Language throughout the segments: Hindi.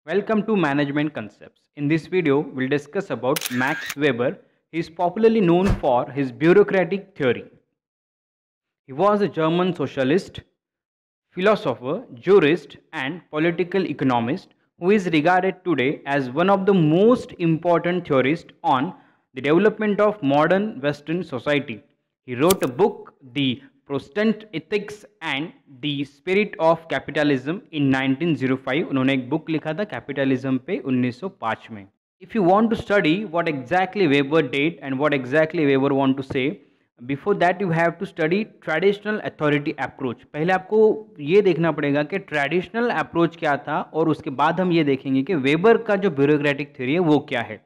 Welcome to Management Concepts. In this video, we'll discuss about Max Weber. He is popularly known for his bureaucratic theory. He was a German socialist, philosopher, jurist, and political economist who is regarded today as one of the most important theorists on the development of modern Western society. He wrote a book, The Protestant Ethics and the Spirit of Capitalism in 1905. उन्होंने एक बुक लिखा था कैपिटलिज्म पे 1905 में. If you want to study what exactly Weber did and what exactly Weber want to say, before that you have to study traditional authority approach. पहले आपको ये देखना पड़ेगा कि ट्रेडिशनल अप्रोच क्या था और उसके बाद हम ये देखेंगे कि वेबर का जो ब्यूरोक्रेटिक थ्योरी है वो क्या है.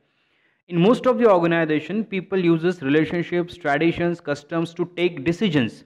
In most of the organization, people uses relationships, traditions, customs to take decisions.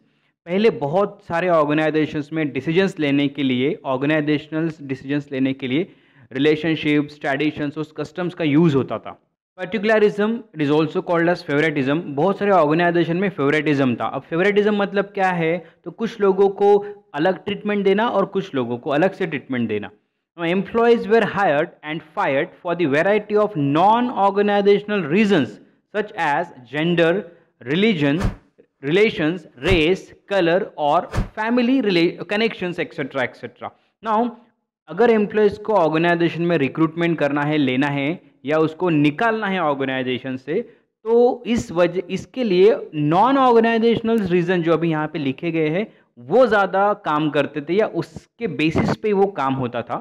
पहले बहुत सारे ऑर्गेनाइजेशंस में डिसीजंस लेने के लिए ऑर्गेनाइजेशनल डिसीजंस लेने के लिए रिलेशनशिप्स, ट्रेडिशंस और कस्टम्स का यूज़ होता था. Particularism it is also called as favouritism. बहुत सारे ऑर्गेनाइजेशन में फेवरेटिज्म था. अब फेवरेटिज्म मतलब क्या है? तो कुछ लोगों को अलग ट्रीटमेंट देना और कुछ लोगों को अलग से ट्रीटमेंट देना. Employees were hired and fired for the variety of non-organizational reasons such as gender, religion, relations, race, color or family connections etc. etc. Now, अगर एम्प्लॉयज़ को ऑर्गेनाइजेशन में रिक्रूटमेंट करना है, लेना है या उसको निकालना है ऑर्गेनाइजेशन से, तो इसके लिए नॉन ऑर्गेनाइजेशनल रीज़न जो अभी यहाँ पे लिखे गए हैं वो ज़्यादा काम करते थे या उसके बेसिस पे वो काम होता था.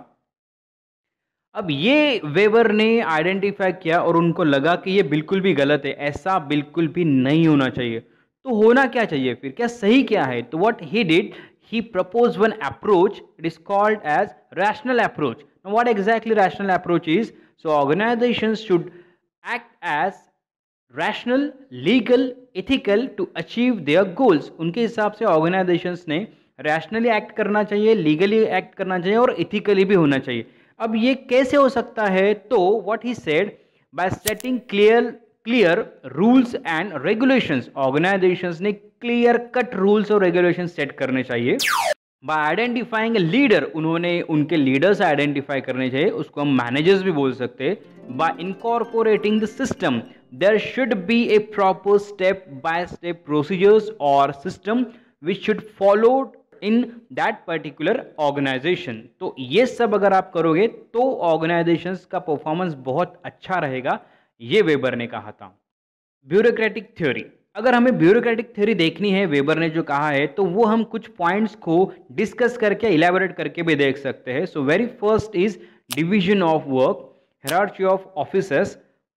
अब ये वेबर ने आइडेंटिफाई किया और उनको लगा कि ये बिल्कुल भी गलत है, ऐसा बिल्कुल भी नहीं होना चाहिए. तो होना क्या चाहिए फिर, क्या सही क्या है? तो what he did, he proposed one approach. It is called as rational approach. Now what exactly rational approach is? So organizations should act as rational, legal, ethical to achieve their goals. उनके हिसाब से organizations ने rationally act करना चाहिए, legally act करना चाहिए और ethically भी होना चाहिए. अब ये कैसे हो सकता है? तो what he said, by setting clear rules and regulations. Organizations ने clear cut rules और regulations set करने चाहिए. By identifying a leader, उन्होंने उनके leaders identify करने चाहिए, उसको हम managers भी बोल सकते हैं. By incorporating the system, there should be a proper step-by-step procedures or system which should follow in that particular organization. तो ये सब अगर आप करोगे तो organizations का performance बहुत अच्छा रहेगा, ये वेबर ने कहा था. ब्यूरोक्रेटिक थ्योरी, अगर हमें ब्यूरोक्रेटिक थ्योरी देखनी है वेबर ने जो कहा है तो वो हम कुछ पॉइंट्स को डिस्कस करके इलेबोरेट करके भी देख सकते हैं. सो very first is division of work, hierarchy of officers,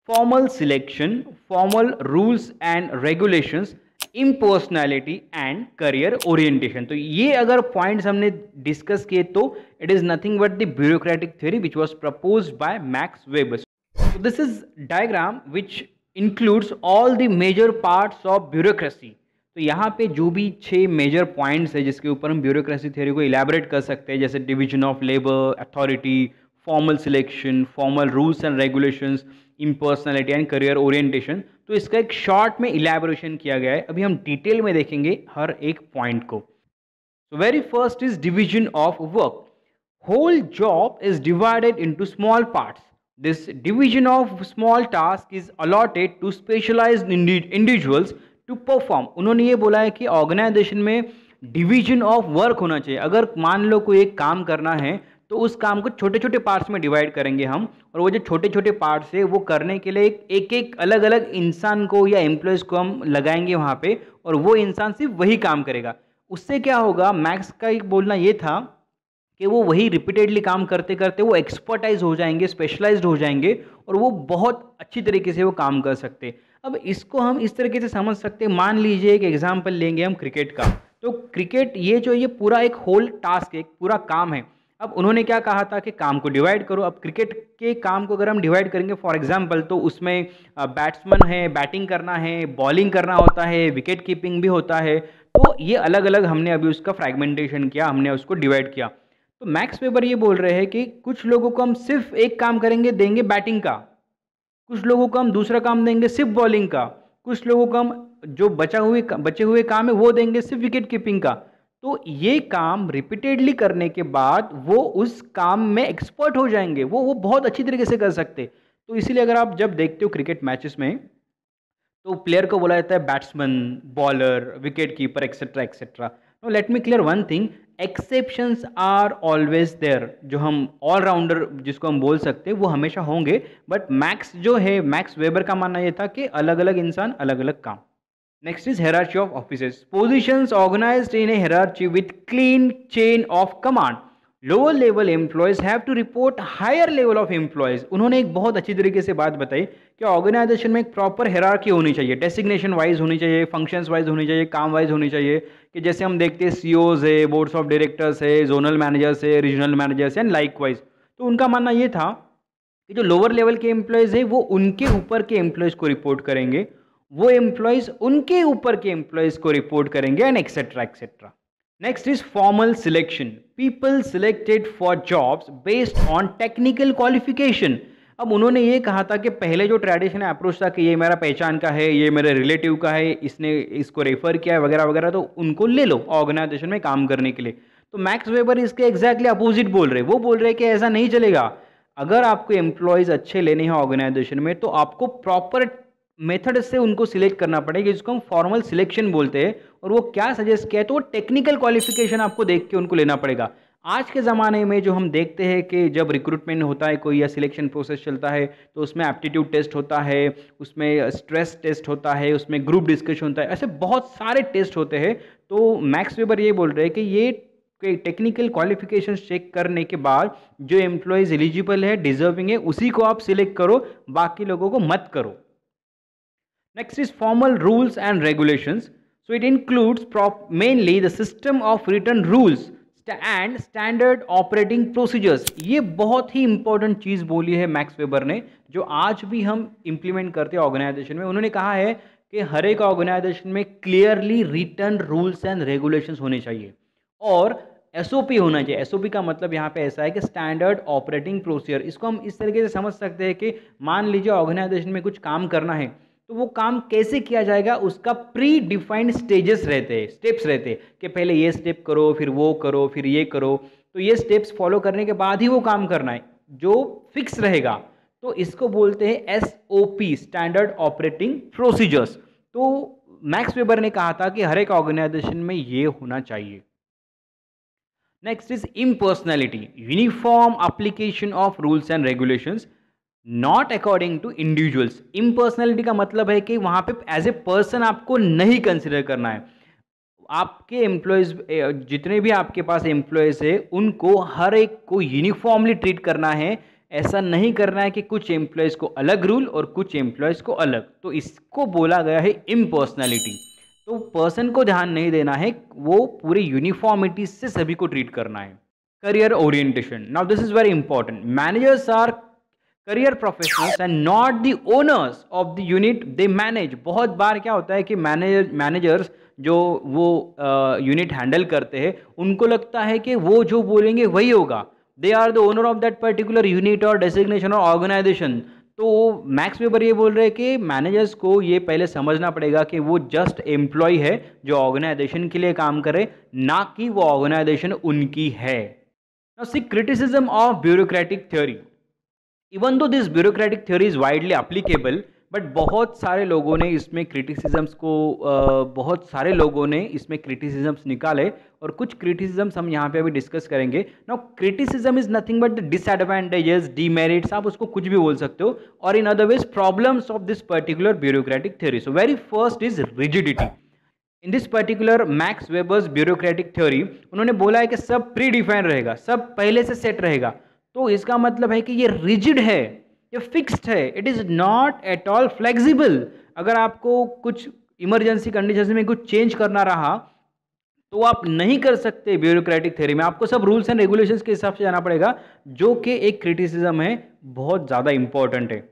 formal selection, formal rules and regulations, impersonality and career orientation. तो ये अगर पॉइंट्स हमने डिस्कस किए तो it is nothing but the bureaucratic theory which was proposed by max weber. So this is diagram which includes all the major parts of bureaucracy. तो यहाँ पे जो भी 6 मेजर पॉइंट्स है जिसके ऊपर हम ब्यूरोक्रेसी थ्योरी को इलेबोरेट कर सकते हैं, जैसे division of labour, authority, formal selection, formal rules and regulations, impersonality and career orientation. तो इसका एक शॉर्ट में इलेबोरेशन किया गया है. अभी हम डिटेल में देखेंगे हर एक पॉइंट को. So very first is division of work. Whole job is divided into small parts. This division of small task is allotted to specialized individuals to perform. उन्होंने ये बोला है कि ऑर्गेनाइजेशन में डिवीजन ऑफ वर्क होना चाहिए. अगर मान लो कोई एक काम करना है तो उस काम को छोटे छोटे पार्ट्स में डिवाइड करेंगे हम, और वो जो छोटे छोटे पार्ट्स है वो करने के लिए एक अलग अलग इंसान को या एम्प्लॉयज़ को हम लगाएंगे वहाँ पे, और वो इंसान सिर्फ वही काम करेगा. उससे क्या होगा, मैक्स का एक बोलना ये था कि वो वही रिपीटेडली काम करते करते वो एक्सपर्टाइज हो जाएंगे, स्पेशलाइज्ड हो जाएंगे और वो बहुत अच्छी तरीके से वो काम कर सकते. अब इसको हम इस तरीके से समझ सकते हैं. मान लीजिए एक एग्जांपल लेंगे हम क्रिकेट का. तो क्रिकेट ये पूरा एक होल टास्क है, एक पूरा काम है. अब उन्होंने क्या कहा था कि काम को डिवाइड करो. अब क्रिकेट के काम को अगर हम डिवाइड करेंगे फॉर एग्जाम्पल, तो उसमें बैट्समैन है, बैटिंग करना है, बॉलिंग करना होता है, विकेट कीपिंग भी होता है. तो ये अलग अलग हमने अभी उसका फ्रैगमेंटेशन किया, हमने उसको डिवाइड किया. तो मैक्स वेबर ये बोल रहे हैं कि कुछ लोगों को हम सिर्फ एक काम देंगे बैटिंग का, कुछ लोगों को हम दूसरा काम देंगे सिर्फ बॉलिंग का, कुछ लोगों को हम जो बचे हुए काम है वो देंगे सिर्फ विकेट कीपिंग का. तो ये काम रिपीटेडली करने के बाद वो उस काम में एक्सपर्ट हो जाएंगे, वो बहुत अच्छी तरीके से कर सकते। तो इसीलिए अगर आप जब देखते हो क्रिकेट मैचेस में, तो प्लेयर को बोला जाता है batsman, bowler, wicket keeper, etcetera etcetera. No, let me clear one thing, exceptions are always there. जो हम ऑलराउंडर जिसको हम बोल सकते हैं वो हमेशा होंगे, बट मैक्स जो है, मैक्स वेबर का मानना ये था कि अलग अलग इंसान अलग अलग काम। Next is hierarchy of offices. Positions organized in a hierarchy with clean chain of command. Lower level employees have to report higher level of employees. उन्होंने एक बहुत अच्छी तरीके से बात बताई कि ऑर्गेनाइजेशन में एक प्रॉपर हायरार्की होनी चाहिए, डेसिग्नेशन वाइज होनी चाहिए, फंक्शंस वाइज होनी चाहिए, काम वाइज होनी चाहिए। कि जैसे हम देखते हैं सीईओज है, बोर्ड्स ऑफ डायरेक्टर्स है, जोनल मैनेजर्स है, regional managers and like wise. तो उनका मानना ये था कि जो लोअर लेवल के एम्प्लॉयज़ है वो उनके ऊपर के एम्प्लॉयज़ को रिपोर्ट करेंगे, वो एम्प्लॉयज़ उनके ऊपर के एम्प्लॉयज़ को रिपोर्ट करेंगे, and etcetera etcetera. Next is formal selection. People selected for jobs based on technical qualification. अब उन्होंने ये कहा था कि पहले जो ट्रेडिशनल अप्रोच था कि ये मेरा पहचान का है, ये मेरे रिलेटिव का है, इसने इसको रेफर किया है वगैरह वगैरह, तो उनको ले लो ऑर्गेनाइजेशन में काम करने के लिए। तो मैक्स वेबर इसके एग्जैक्टली अपोजिट बोल रहे हैं। वो बोल रहे हैं कि ऐसा नहीं चलेगा। अगर आपको एम्प्लॉयज़ अच्छे लेने हैं ऑर्गेनाइजेशन में, तो आपको प्रॉपर मेथड से उनको सिलेक्ट करना पड़ेगा, जिसको हम फॉर्मल सिलेक्शन बोलते हैं। और वो क्या सजेस्ट किया है, तो वो टेक्निकल क्वालिफिकेशन आपको देख के उनको लेना पड़ेगा। आज के ज़माने में जो हम देखते हैं कि जब रिक्रूटमेंट होता है कोई, या सिलेक्शन प्रोसेस चलता है, तो उसमें एप्टीट्यूड टेस्ट होता है, उसमें स्ट्रेस टेस्ट होता है, उसमें ग्रुप डिस्कशन होता है, ऐसे बहुत सारे टेस्ट होते हैं। तो मैक्स वेबर ये बोल रहे हैं कि ये टेक्निकल क्वालिफिकेशन चेक करने के बाद जो एम्प्लॉयज़ एलिजिबल है, डिजर्विंग है, उसी को आप सिलेक्ट करो, बाकी लोगों को मत करो। Next is formal rules and regulations. So it includes mainly the system of written rules and standard operating procedures. ये बहुत ही इंपॉर्टेंट चीज़ बोली है मैक्स वेबर ने, जो आज भी हम इंप्लीमेंट करते हैं ऑर्गेनाइजेशन में। उन्होंने कहा है कि हर एक ऑर्गेनाइजेशन में clearly written rules and regulations होने चाहिए, और एसओपी होना चाहिए। एसओपी का मतलब यहाँ पे ऐसा है कि स्टैंडर्ड ऑपरेटिंग प्रोसीजर। इसको हम इस तरीके से समझ सकते हैं कि मान लीजिए ऑर्गेनाइजेशन में कुछ काम करना है, तो वो काम कैसे किया जाएगा, उसका प्री डिफाइंड स्टेजेस रहते हैं, स्टेप्स रहते हैं कि पहले ये स्टेप करो, फिर वो करो, फिर ये करो। तो ये स्टेप्स फॉलो करने के बाद ही वो काम करना है, जो फिक्स रहेगा। तो इसको बोलते हैं एसओपी, स्टैंडर्ड ऑपरेटिंग प्रोसीजर्स। तो मैक्स वेबर ने कहा था कि हर एक ऑर्गेनाइजेशन में ये होना चाहिए। Next is impersonality, uniform application of rules and regulations not according to individuals. Impersonality का मतलब है कि वहां पे एज ए पर्सन आपको नहीं कंसिडर करना है। आपके एम्प्लॉयज, जितने भी आपके पास एम्प्लॉयज है, उनको हर एक को यूनिफॉर्मली ट्रीट करना है। ऐसा नहीं करना है कि कुछ एम्प्लॉयज को अलग रूल और कुछ एम्प्लॉयज को अलग। तो इसको बोला गया है इम्पर्सनैलिटी। तो पर्सन को ध्यान नहीं देना है, वो पूरी यूनिफॉर्मिटी से सभी को ट्रीट करना है। Career orientation, now this is very important. Managers are career professionals and not the owners of the unit they manage. बहुत बार क्या होता है कि मैनेजर्स जो वो यूनिट हैंडल करते हैं, उनको लगता है कि वो जो बोलेंगे वही होगा, they are the owner of that particular unit और डेसिग्नेशन और ऑर्गेनाइजेशन। तो मैक्स वेबर ये बोल रहे हैं कि मैनेजर्स को ये पहले समझना पड़ेगा कि वो जस्ट एम्प्लॉय है जो ऑर्गेनाइजेशन के लिए काम करे, ना कि वो ऑर्गेनाइजेशन उनकी है। Now see criticism of bureaucratic theory. Even though this bureaucratic theory is widely applicable, but बहुत सारे लोगों ने इसमें क्रिटिसिजम्स निकाले, और कुछ क्रिटिसिजम्स हम यहाँ पे अभी डिस्कस करेंगे। Now criticism is nothing but the disadvantages, demerits, आप उसको कुछ भी बोल सकते हो, और in other ways problems of this particular bureaucratic theory. So very first is rigidity. In this particular max Weber's bureaucratic theory, उन्होंने बोला है कि सब प्री डिफाइन रहेगा, सब पहले से सेट रहेगा। तो इसका मतलब है कि ये रिजिड है, ये फिक्स्ड है, it is not at all flexible. अगर आपको कुछ इमरजेंसी कंडीशन में कुछ चेंज करना रहा, तो आप नहीं कर सकते ब्यूरोक्रेटिक थ्योरी में। आपको सब रूल्स एंड रेगुलेशंस के हिसाब से जाना पड़ेगा, जो कि एक क्रिटिसिज्म है, बहुत ज़्यादा इंपॉर्टेंट है।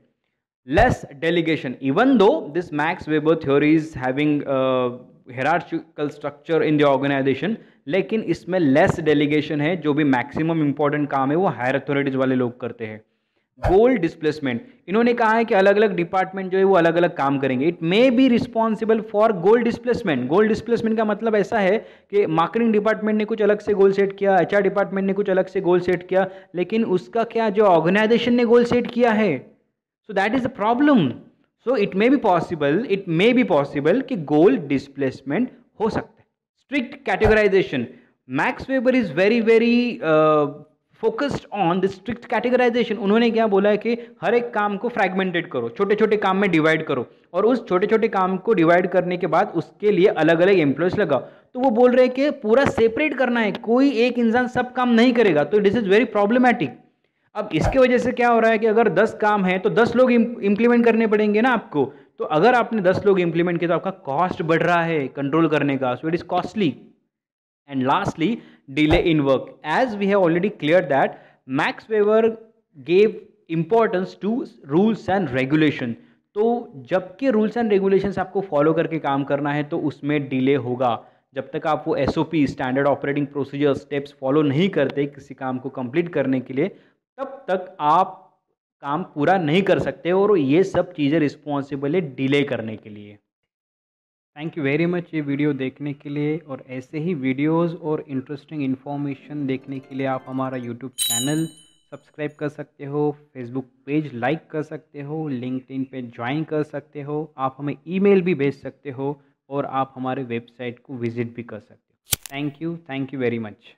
Less delegation, even though this Max Weber theory is having hierarchical structure in the organisation, लेकिन इसमें लेस डेलीगेशन है। जो भी मैक्सिमम इंपॉर्टेंट काम है वो हायर अथॉरिटीज वाले लोग करते हैं। गोल डिस्प्लेसमेंट, इन्होंने कहा है कि अलग अलग डिपार्टमेंट जो है वो अलग अलग काम करेंगे। It may be responsible for goal displacement. Goal displacement का मतलब ऐसा है कि मार्केटिंग डिपार्टमेंट ने कुछ अलग से गोल सेट किया, एचआर डिपार्टमेंट ने कुछ अलग से गोल सेट किया, लेकिन उसका क्या जो ऑर्गेनाइजेशन ने गोल सेट किया है, so that is a problem. So it may be possible कि गोल डिस्प्लेसमेंट हो सकता है। Strict categorisation, Max Weber is very very focused on the strict categorisation. उन्होंने क्या बोला है कि हर एक काम को फ्रैगमेंटेड करो, छोटे छोटे काम में डिवाइड करो, और उस छोटे छोटे काम को डिवाइड करने के बाद उसके लिए अलग अलग एम्प्लॉयज लगाओ। तो वो बोल रहे हैं कि पूरा सेपरेट करना है, कोई एक इंसान सब काम नहीं करेगा, तो दिस इज वेरी प्रॉब्लमैटिक। अब इसके वजह से क्या हो रहा है कि अगर 10 काम है तो 10 लोग इंप्लीमेंट करने पड़ेंगे ना आपको। तो अगर आपने 10 लोग इंप्लीमेंट किया तो आपका कॉस्ट बढ़ रहा है कंट्रोल करने का, so it is costly. And lastly, delay in work. As we have already cleared that, Max Weber gave importance to rules and regulation. तो जबकि रूल्स एंड रेगुलेशंस आपको फॉलो करके काम करना है तो उसमें डिले होगा। जब तक आप वो SOP, standard operating procedure steps follow नहीं करते किसी काम को कंप्लीट करने के लिए, तब तक आप काम पूरा नहीं कर सकते, और ये सब चीज़ें रिस्पॉन्सिबल है डिले करने के लिए। थैंक यू वेरी मच ये वीडियो देखने के लिए, और ऐसे ही वीडियोस और इंटरेस्टिंग इन्फॉर्मेशन देखने के लिए आप हमारा यूट्यूब चैनल सब्सक्राइब कर सकते हो, फेसबुक पेज लाइक कर सकते हो, लिंक्डइन पे ज्वाइन कर सकते हो, आप हमें ईमेल भी भेज सकते हो, और आप हमारे वेबसाइट को विजिट भी कर सकते हो। Thank you very much.